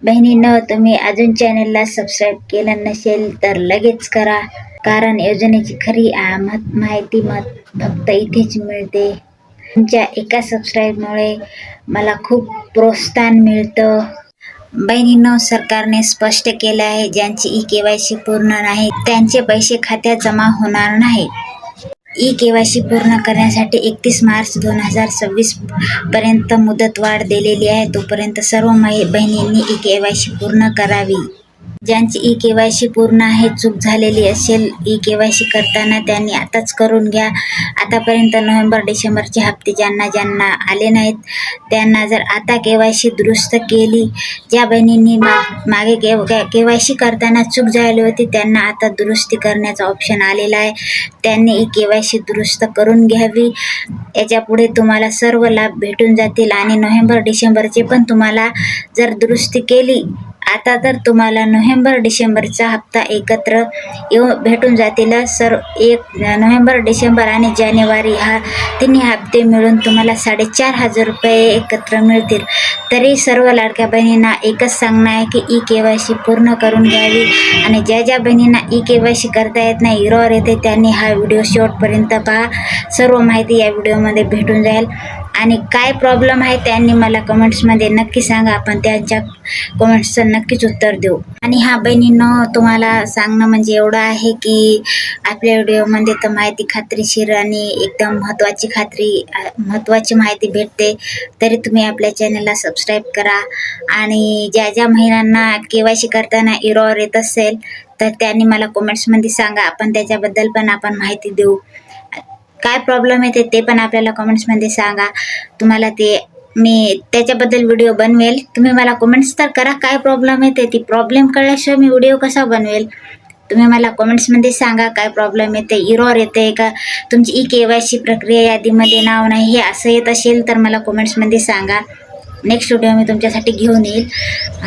बहिणींनो, तुम्ही अजून चॅनलला सबस्क्राईब केलं नसेल तर लगेच करा, कारण योजनेची खरी माहिती फक्त इथेच मिळते. तुमच्या एका सबस्क्राईबमुळे मला खूप प्रोत्साहन मिळतं. बहिणींनो, सरकारने स्पष्ट केले आहे, ज्यांची ई-केवायसी पूर्ण नाही त्यांचे पैसे खात्यात जमा होणार नाही. ई-केवायसी पूर्ण करण्यासाठी 31 मार्च 2026 पर्यंत मुदतवाढ दिलेली आहे. तोपर्यंत सर्व बहिणींनी ई-केवायसी पूर्ण करावी. ज्यांची ई-केवायसी पूर्ण आहे, चूक झालेली असेल ई-केवायसी करताना त्यांनी आताच करून घ्या. आतापर्यंत नोव्हेंबर-डिसेंबरचे हप्ते ज्यांना आले नाहीत त्यांना जर आता केवायसी दुरुस्त केली. ज्या बहिणींनी मागे केवायसी करताना चूक झाली होती त्यांना आता दुरुस्ती करण्याचा ऑप्शन आलेला आहे. त्यांनी ई-केवायसी दुरुस्त करून घ्यावी. याच्यापुढे तुम्हाला सर्व लाभ भेटून जातील आणि नोव्हेंबर-डिसेंबरचे पण तुम्हाला जर दुरुस्ती केली आता तर तुम्हाला नोव्हेंबर-डिसेंबरचा हप्ता एकत्र भेटून जातील. नोव्हेंबर, डिसेंबर आणि जानेवारी हा तिन्ही हप्ते मिळून तुम्हाला 4,500 रुपये एकत्र मिळतील. तरी सर्व लाडक्या बहिणींना एकच सांगणं आहे की ई-केवायसी पूर्ण करून घ्यावी. आणि ज्या बहिणींना ई-केवायसी करता येत नाही, एरर येते, त्यांनी हा व्हिडिओ शेवटपर्यंत पहा. सर्व माहिती या व्हिडिओमध्ये भेटून जाईल. आणि काय प्रॉब्लेम आहे त्यांनी मला कमेंट्समध्ये नक्की सांगा, आपण त्यांच्या कमेंट्सचं नक्कीच उत्तर देऊ. आणि हा बहिणींनो, तुम्हाला सांगणं म्हणजे एवढं आहे की आपल्या व्हिडिओमध्ये तर माहिती खात्रीशीर आणि एकदम महत्त्वाची माहिती भेटते. तरी तुम्ही आपल्या चॅनलला सबस्क्राईब करा. आणि ज्या महिलांना केवायसी करताना एरर येत असेल तर त्यांनी मला कमेंट्समध्ये सांगा, आपण त्याच्याबद्दल पण आपण माहिती देऊ. काय प्रॉब्लेम येते ते पण आपल्याला कमेंट्समध्ये सांगा. तुम्हाला ते मी त्याच्याबद्दल व्हिडिओ बनवेल. तुम्ही मला कमेंट्स तर करा काय प्रॉब्लेम येते. ती प्रॉब्लेम कळल्याशिवाय मी व्हिडिओ कसा बनवेल. तुम्ही मला कमेंट्समध्ये सांगा काय प्रॉब्लेम येते, एरर येते का, तुमची ई-केवायसी प्रक्रिया यादीमध्ये नाव नाही, हे असं येत असेल तर मला कमेंट्समध्ये सांगा. नेक्स्ट व्हिडिओ मी तुमच्यासाठी घेऊन येईल.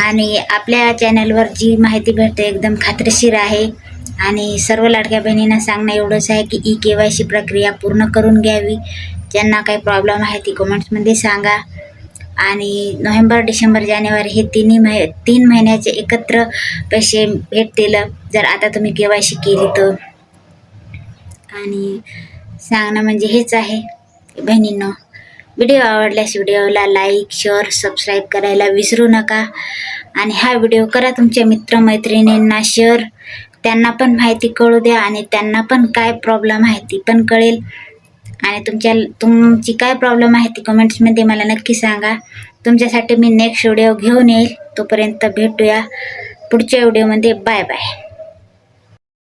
आणि आपल्या चॅनलवर जी माहिती भेटते एकदम खात्रीशीर आहे. आणि सर्व लाडक्या बहिणींना सांगणं एवढंच आहे की ई-केवायसी प्रक्रिया पूर्ण करून घ्यावी. ज्यांना काही प्रॉब्लेम आहे ती कमेंट्समध्ये सांगा. आणि नोव्हेंबर, डिसेंबर, जानेवारी हे 3 महिन्याचे एकत्र पैसे भेटतील जर आता तुम्ही केवायसी केली तर. आणि सांगणं म्हणजे हेच आहे बहिणींनो. व्हिडिओ आवडल्यास व्हिडिओला लाईक, शेअर, सबस्क्राईब करायला विसरू नका. आणि हा व्हिडिओ करा तुमच्या मित्रमैत्रिणींना शेअर, त्यांना पण माहिती कळू द्या आणि त्यांना पण काय प्रॉब्लेम आहे ती पण कळेल. आणि तुमची काय प्रॉब्लेम आहे ती कमेंट्समध्ये मला नक्की सांगा. तुमच्यासाठी मी नेक्स्ट व्हिडिओ घेऊन येईल. तोपर्यंत भेटूया पुढच्या व्हिडिओमध्ये. Bye bye.